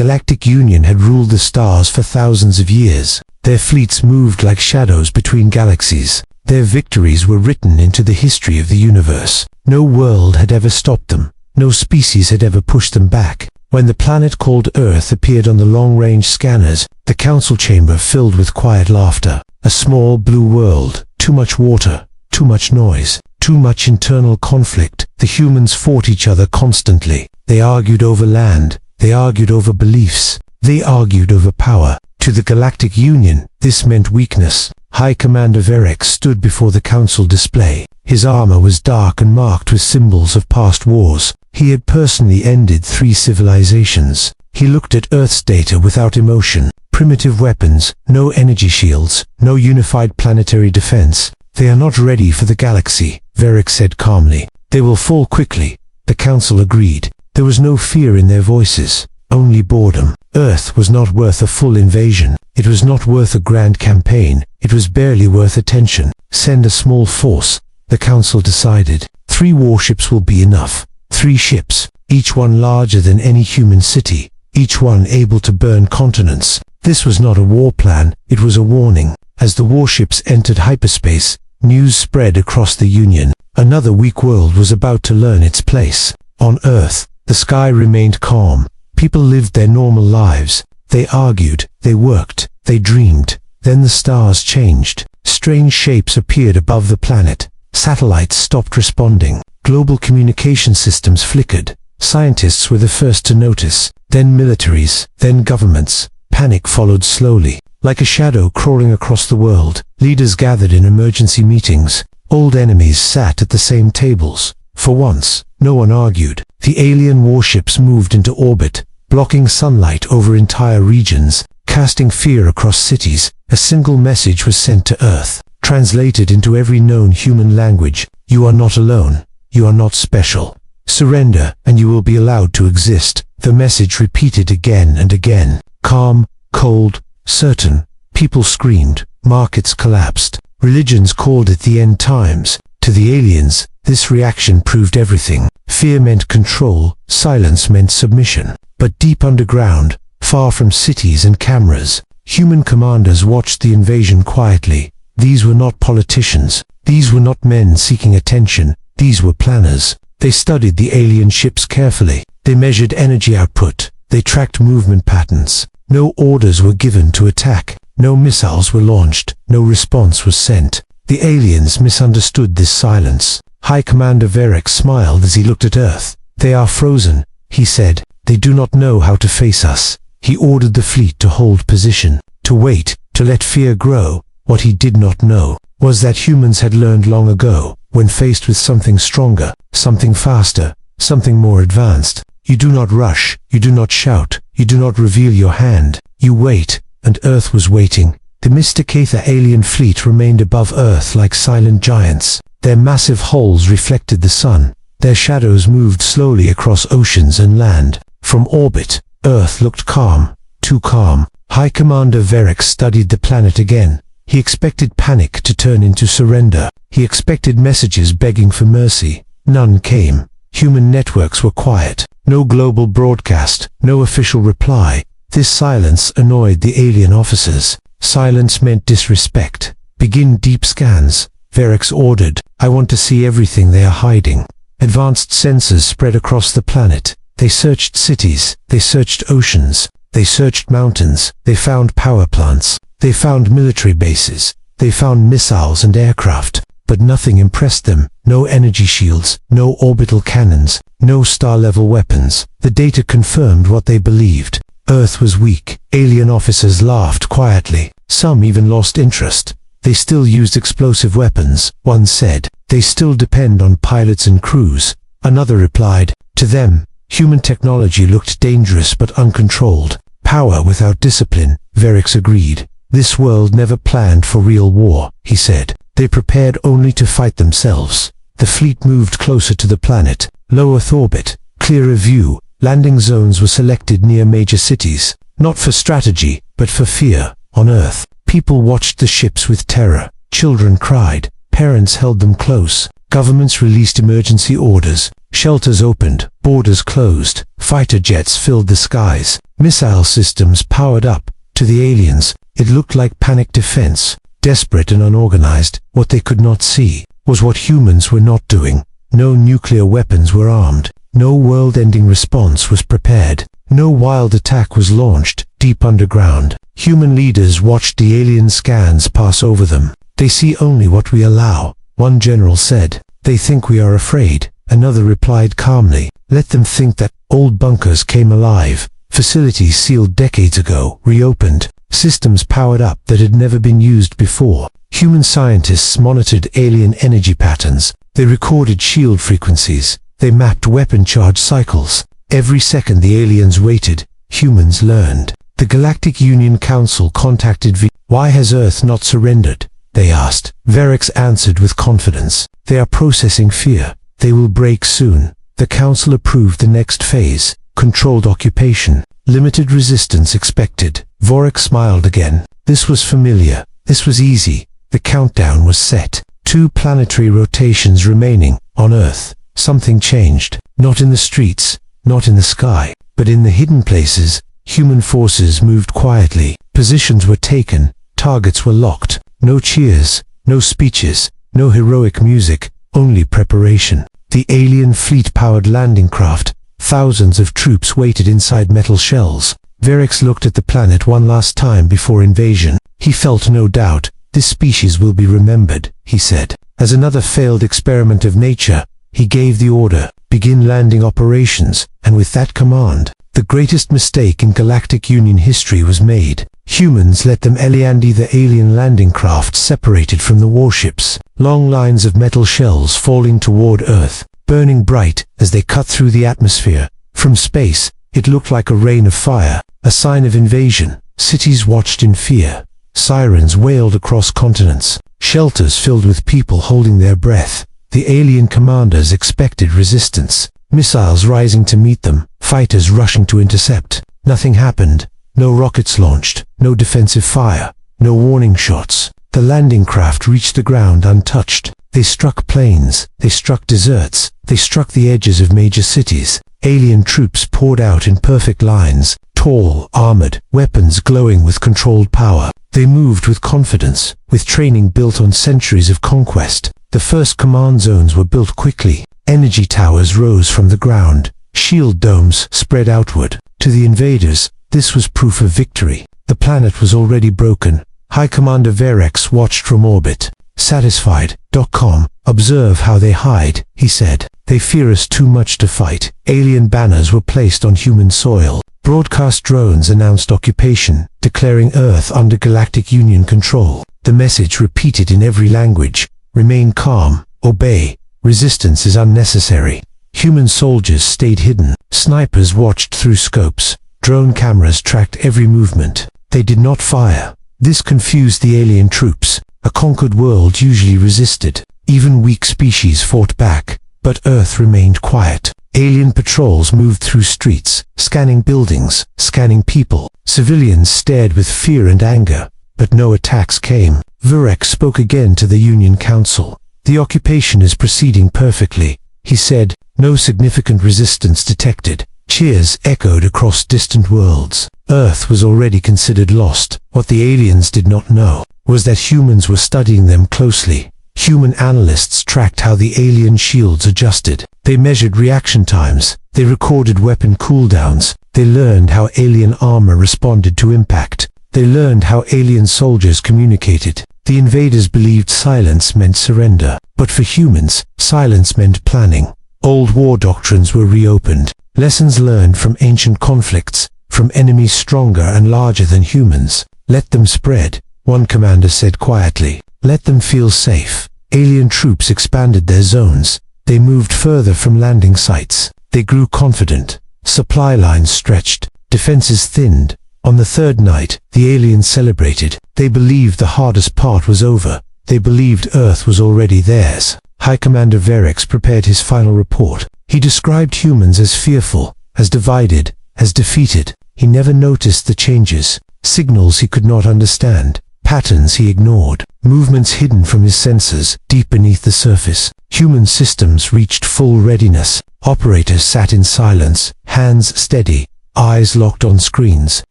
Galactic Union had ruled the stars for thousands of years. Their fleets moved like shadows between galaxies. Their victories were written into the history of the universe. No world had ever stopped them. No species had ever pushed them back. When the planet called Earth appeared on the long-range scanners, the council chamber filled with quiet laughter. A small blue world, too much water, too much noise, too much internal conflict. The humans fought each other constantly. They argued over land. They argued over beliefs. They argued over power. To the Galactic Union, this meant weakness. High Commander Verex stood before the council display. His armor was dark and marked with symbols of past wars. He had personally ended 3 civilizations. He looked at Earth's data without emotion. Primitive weapons, no energy shields, no unified planetary defense. They are not ready for the galaxy, Verex said calmly. They will fall quickly. The council agreed. There was no fear in their voices, only boredom. Earth was not worth a full invasion. It was not worth a grand campaign. It was barely worth attention. Send a small force, the council decided. 3 warships will be enough. 3 ships, each one larger than any human city, each one able to burn continents. This was not a war plan, it was a warning. As the warships entered hyperspace, news spread across the Union. Another weak world was about to learn its place. On Earth, the sky remained calm. People lived their normal lives. They argued, they worked, they dreamed. Then the stars changed. Strange shapes appeared above the planet. Satellites stopped responding. Global communication systems flickered. Scientists were the first to notice. Then militaries, then governments. Panic followed slowly. Like a shadow crawling across the world, leaders gathered in emergency meetings. Old enemies sat at the same tables. For once, no one argued. The alien warships moved into orbit, blocking sunlight over entire regions, casting fear across cities. A single message was sent to Earth, translated into every known human language. You are not alone. You are not special. Surrender, and you will be allowed to exist. The message repeated again and again. Calm, cold, certain. People screamed. Markets collapsed. Religions called it the end times. To the aliens, this reaction proved everything. Fear meant control. Silence meant submission. But deep underground, far from cities and cameras, human commanders watched the invasion quietly. These were not politicians. These were not men seeking attention. These were planners. They studied the alien ships carefully. They measured energy output. They tracked movement patterns. No orders were given to attack. No missiles were launched. No response was sent. The aliens misunderstood this silence. High Commander Verex smiled as he looked at Earth. They are frozen, he said. They do not know how to face us. He ordered the fleet to hold position, to wait, to let fear grow. What he did not know was that humans had learned long ago, when faced with something stronger, something faster, something more advanced. You do not rush, you do not shout, you do not reveal your hand. You wait, and Earth was waiting. The Mysticatha alien fleet remained above Earth like silent giants. Their massive hulls reflected the sun. Their shadows moved slowly across oceans and land. From orbit, Earth looked calm, too calm. High Commander Verex studied the planet again. He expected panic to turn into surrender. He expected messages begging for mercy. None came. Human networks were quiet. No global broadcast, no official reply. This silence annoyed the alien officers. Silence meant disrespect. Begin deep scans, Verex ordered. I want to see everything they are hiding. Advanced sensors spread across the planet. They searched cities. They searched oceans. They searched mountains. They found power plants. They found military bases. They found missiles and aircraft. But nothing impressed them. No energy shields, no orbital cannons, no star-level weapons. The data confirmed what they believed. Earth was weak. Alien officers laughed quietly. Some even lost interest. They still used explosive weapons, one said. They still depend on pilots and crews. Another replied. To them, human technology looked dangerous but uncontrolled. Power without discipline, Verex agreed. This world never planned for real war, he said. They prepared only to fight themselves. The fleet moved closer to the planet. Low Earth orbit, clearer view. Landing zones were selected near major cities, not for strategy, but for fear. On Earth, people watched the ships with terror. Children cried. Parents held them close. Governments released emergency orders. Shelters opened, borders closed, fighter jets filled the skies, missile systems powered up. To the aliens, it looked like panic defense, desperate and unorganized. What they could not see was what humans were not doing. No nuclear weapons were armed. No world-ending response was prepared. No wild attack was launched deep underground. Human leaders watched the alien scans pass over them. They see only what we allow, one general said. They think we are afraid. Another replied calmly, let them think that. Old bunkers came alive. Facilities sealed decades ago reopened. Systems powered up that had never been used before. Human scientists monitored alien energy patterns. They recorded shield frequencies. They mapped weapon charge cycles. Every second the aliens waited, humans learned. The Galactic Union Council contacted Why has Earth not surrendered? They asked. Verex answered with confidence. They are processing fear. They will break soon. The Council approved the next phase. Controlled occupation. Limited resistance expected. Vorex smiled again. This was familiar. This was easy. The countdown was set. 2 planetary rotations remaining. On Earth, something changed. Not in the streets, not in the sky, but in the hidden places. Human forces moved quietly. Positions were taken. Targets were locked. No cheers, no speeches, no heroic music, only preparation. The alien fleet-powered landing craft. Thousands of troops waited inside metal shells. Verex looked at the planet one last time before invasion. He felt no doubt. This species will be remembered, he said. As another failed experiment of nature, he gave the order, begin landing operations, and with that command, the greatest mistake in Galactic Union history was made. Humans let them Eliandi the alien landing craft separated from the warships. Long lines of metal shells falling toward Earth, burning bright as they cut through the atmosphere. From space, it looked like a rain of fire, a sign of invasion. Cities watched in fear. Sirens wailed across continents. Shelters filled with people holding their breath. The alien commanders expected resistance. Missiles rising to meet them. Fighters rushing to intercept. Nothing happened. No rockets launched. No defensive fire. No warning shots. The landing craft reached the ground untouched. They struck plains. They struck deserts. They struck the edges of major cities. Alien troops poured out in perfect lines. Tall, armored, weapons glowing with controlled power. They moved with confidence, with training built on centuries of conquest. The first command zones were built quickly. Energy towers rose from the ground. Shield domes spread outward. To the invaders, this was proof of victory. The planet was already broken. High Commander Verex watched from orbit. Satisfied.com. Observe how they hide, he said. They fear us too much to fight. Alien banners were placed on human soil. Broadcast drones announced occupation, declaring Earth under Galactic Union control. The message repeated in every language. Remain calm. Obey. Resistance is unnecessary. Human soldiers stayed hidden. Snipers watched through scopes. Drone cameras tracked every movement. They did not fire. This confused the alien troops. A conquered world usually resisted. Even weak species fought back. But Earth remained quiet. Alien patrols moved through streets, scanning buildings, scanning people. Civilians stared with fear and anger, but no attacks came. Verex spoke again to the Union Council. The occupation is proceeding perfectly, he said. No significant resistance detected. Cheers echoed across distant worlds. Earth was already considered lost. What the aliens did not know was that humans were studying them closely. Human analysts tracked how the alien shields adjusted. They measured reaction times. They recorded weapon cooldowns. They learned how alien armor responded to impact. They learned how alien soldiers communicated. The invaders believed silence meant surrender. But for humans, silence meant planning. Old war doctrines were reopened. Lessons learned from ancient conflicts, from enemies stronger and larger than humans. Let them spread, one commander said quietly. Let them feel safe. Alien troops expanded their zones. They moved further from landing sites. They grew confident. Supply lines stretched. Defenses thinned. On the third night, the aliens celebrated. They believed the hardest part was over. They believed Earth was already theirs. High Commander Verex prepared his final report. He described humans as fearful, as divided, as defeated. He never noticed the changes. Signals he could not understand. Patterns he ignored. Movements hidden from his sensors, deep beneath the surface. Human systems reached full readiness. Operators sat in silence, hands steady, eyes locked on screens.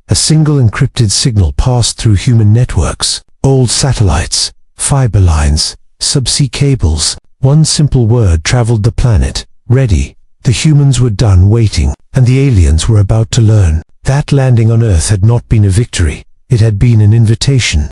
A single encrypted signal passed through human networks, old satellites, fiber lines, subsea cables. One simple word traveled the planet: ready. The humans were done waiting, and the aliens were about to learn. That landing on Earth had not been a victory, it had been an invitation.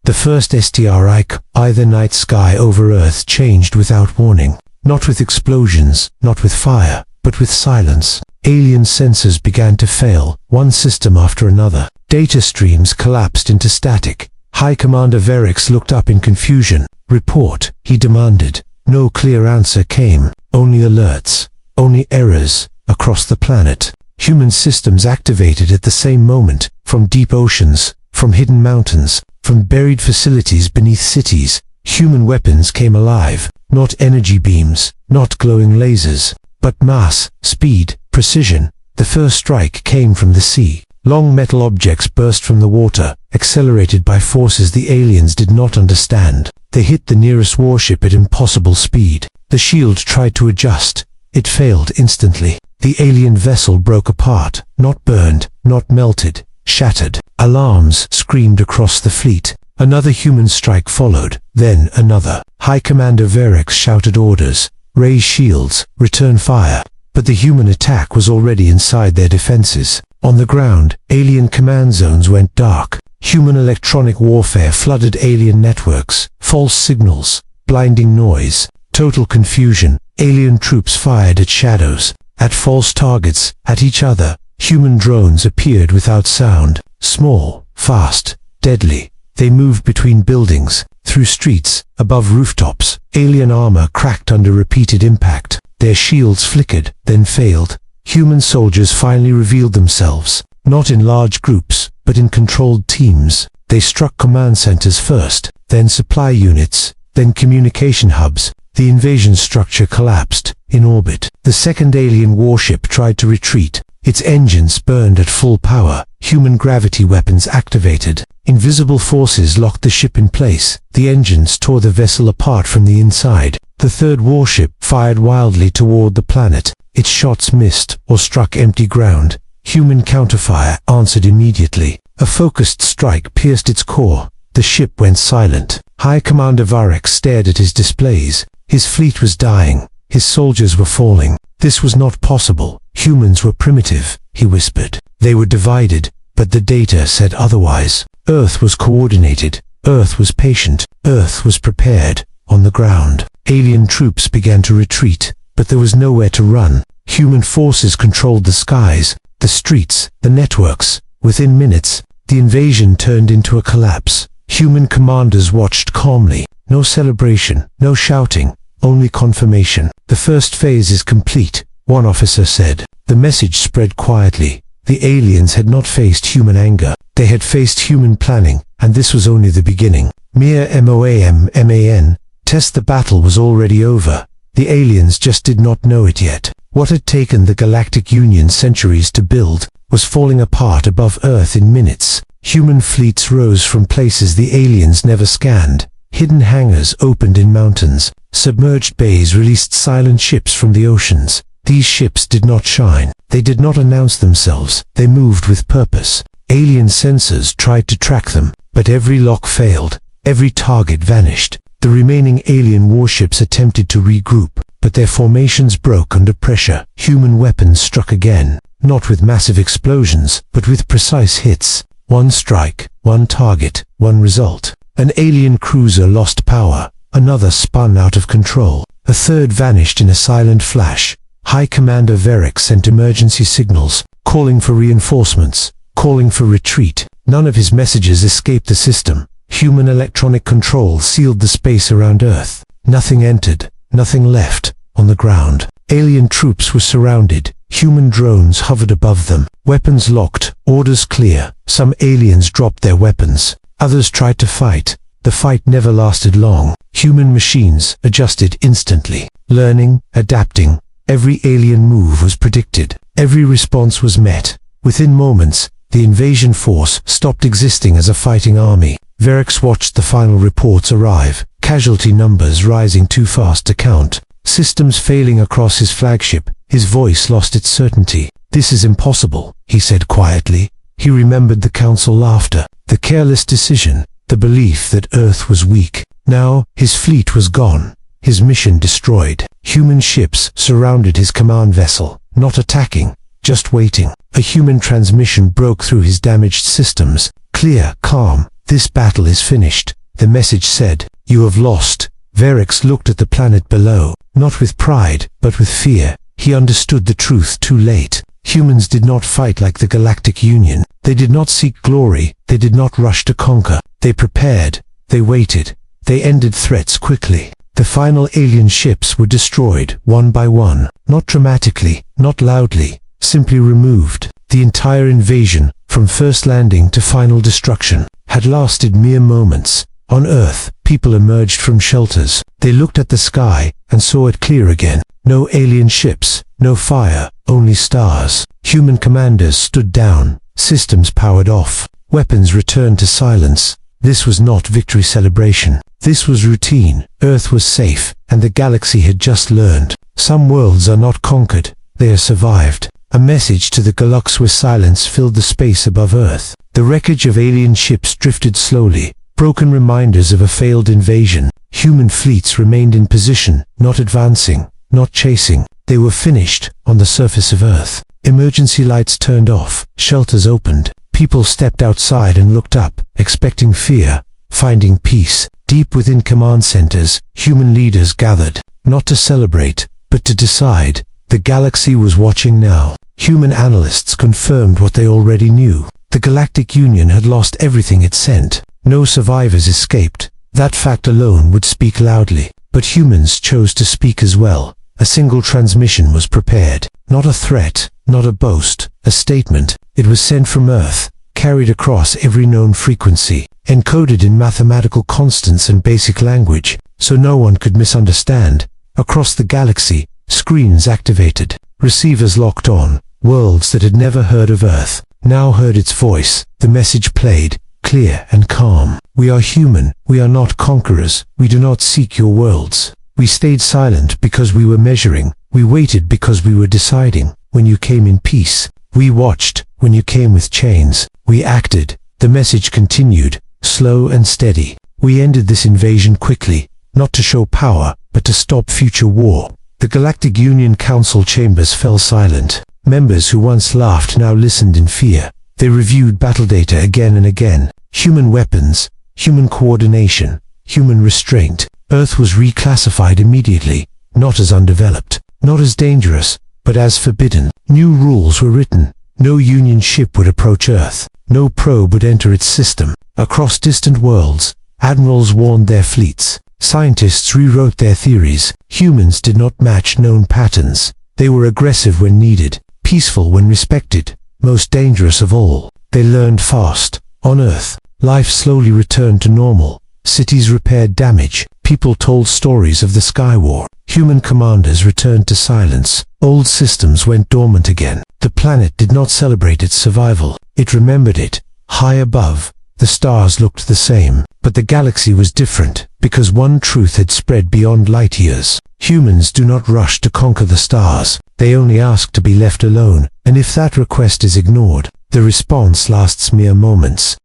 The first STRIK, the night sky over Earth changed without warning. Not with explosions, not with fire, but with silence. Alien sensors began to fail, one system after another. Data streams collapsed into static. High Commander Verix looked up in confusion. "Report," he demanded. No clear answer came, only alerts, only errors, across the planet. Human systems activated at the same moment, from deep oceans, from hidden mountains, from buried facilities beneath cities. Human weapons came alive, not energy beams, not glowing lasers, but mass, speed, precision. The first strike came from the sea. Long metal objects burst from the water, accelerated by forces the aliens did not understand. They hit the nearest warship at impossible speed. The shield tried to adjust. It failed instantly. The alien vessel broke apart, not burned, not melted, shattered. Alarms screamed across the fleet. Another human strike followed, then another. High Commander Verix shouted orders: raise shields, return fire. But the human attack was already inside their defenses. On the ground, alien command zones went dark. Human electronic warfare flooded alien networks. False signals, blinding noise, total confusion. Alien troops fired at shadows, at false targets, at each other. Human drones appeared without sound, small, fast, deadly. They moved between buildings, through streets, above rooftops. Alien armor cracked under repeated impact. Their shields flickered, then failed. Human soldiers finally revealed themselves, not in large groups, but in controlled teams. They struck command centers first, then supply units, then communication hubs. The invasion structure collapsed, in orbit. The second alien warship tried to retreat. Its engines burned at full power. Human gravity weapons activated. Invisible forces locked the ship in place. The engines tore the vessel apart from the inside. The third warship fired wildly toward the planet. Its shots missed or struck empty ground. Human counterfire answered immediately. A focused strike pierced its core. The ship went silent. High Commander Varek stared at his displays. His fleet was dying. His soldiers were falling. This was not possible. Humans were primitive, he whispered. They were divided, but the data said otherwise. Earth was coordinated. Earth was patient. Earth was prepared. On the ground, alien troops began to retreat, but there was nowhere to run. Human forces controlled the skies, the streets, the networks. Within minutes, the invasion turned into a collapse. Human commanders watched calmly. No celebration, no shouting, only confirmation. The first phase is complete, one officer said. The message spread quietly. The aliens had not faced human anger. They had faced human planning, and this was only the beginning. Mere MOAM-MAN. The battle was already over. The aliens just did not know it yet. What had taken the Galactic Union centuries to build was falling apart above Earth in minutes. Human fleets rose from places the aliens never scanned. Hidden hangars opened in mountains. Submerged bays released silent ships from the oceans. These ships did not shine. They did not announce themselves. They moved with purpose. Alien sensors tried to track them, but every lock failed. Every target vanished. The remaining alien warships attempted to regroup, but their formations broke under pressure. Human weapons struck again, not with massive explosions, but with precise hits. One strike, one target, one result. An alien cruiser lost power. Another spun out of control. A third vanished in a silent flash. High Commander Verek sent emergency signals, calling for reinforcements, calling for retreat. None of his messages escaped the system. Human electronic control sealed the space around Earth. Nothing entered, nothing left. On the ground, alien troops were surrounded. Human drones hovered above them. Weapons locked, orders clear. Some aliens dropped their weapons. Others tried to fight. The fight never lasted long. Human machines adjusted instantly. Learning, adapting. Every alien move was predicted. Every response was met. Within moments, the invasion force stopped existing as a fighting army. Verix watched the final reports arrive, casualty numbers rising too fast to count. systems failing across his flagship. His voice lost its certainty. "This is impossible," he said quietly. He remembered the council laughter, the careless decision, the belief that Earth was weak. Now, his fleet was gone, his mission destroyed. Human ships surrounded his command vessel, not attacking, just waiting. A human transmission broke through his damaged systems. "Clear, calm, this battle is finished," the message said. "You have lost." Varix looked at the planet below, not with pride, but with fear. He understood the truth too late. Humans did not fight like the Galactic Union. They did not seek glory. They did not rush to conquer. They prepared. They waited. They ended threats quickly. The final alien ships were destroyed, one by one. Not dramatically, not loudly, simply removed. The entire invasion, from first landing to final destruction, had lasted mere moments. On Earth, people emerged from shelters. They looked at the sky and saw it clear again. No alien ships, no fire, only stars. Human commanders stood down, systems powered off, weapons returned to silence. This was not victory celebration. This was routine. Earth was safe, and the galaxy had just learned. Some worlds are not conquered, they are survived. A message to the GalaxyGirlsHFY silence filled the space above Earth. The wreckage of alien ships drifted slowly, broken reminders of a failed invasion. Human fleets remained in position, not advancing, not chasing. They were finished, on the surface of Earth. Emergency lights turned off, shelters opened. People stepped outside and looked up, expecting fear, finding peace. Deep within command centers, human leaders gathered, not to celebrate, but to decide. The galaxy was watching now. Human analysts confirmed what they already knew. The Galactic Union had lost everything it sent. No survivors escaped. That fact alone would speak loudly. But humans chose to speak as well. A single transmission was prepared. Not a threat, not a boast, a statement. It was sent from Earth, carried across every known frequency, encoded in mathematical constants and basic language, so no one could misunderstand. Across the galaxy, screens activated, receivers locked on. Worlds that had never heard of Earth now heard its voice. The message played, clear and calm. "We are human. We are not conquerors. We do not seek your worlds. We stayed silent because we were measuring. We waited because we were deciding. When you came in peace, we watched. When you came with chains, we acted." The message continued, slow and steady. "We ended this invasion quickly, not to show power, but to stop future war." The Galactic Union Council chambers fell silent. Members who once laughed now listened in fear. They reviewed battle data again and again. Human weapons, human coordination, human restraint. Earth was reclassified immediately, not as undeveloped, not as dangerous, but as forbidden. New rules were written. No Union ship would approach Earth. No probe would enter its system. Across distant worlds, admirals warned their fleets. Scientists rewrote their theories. Humans did not match known patterns. They were aggressive when needed, peaceful when respected, most dangerous of all. They learned fast. On Earth, life slowly returned to normal. Cities repaired damage. People told stories of the Sky War. Human commanders returned to silence. Old systems went dormant again. The planet did not celebrate its survival. It remembered it. High above, the stars looked the same. But the galaxy was different, because one truth had spread beyond light years. Humans do not rush to conquer the stars. They only ask to be left alone, and if that request is ignored, the response lasts mere moments.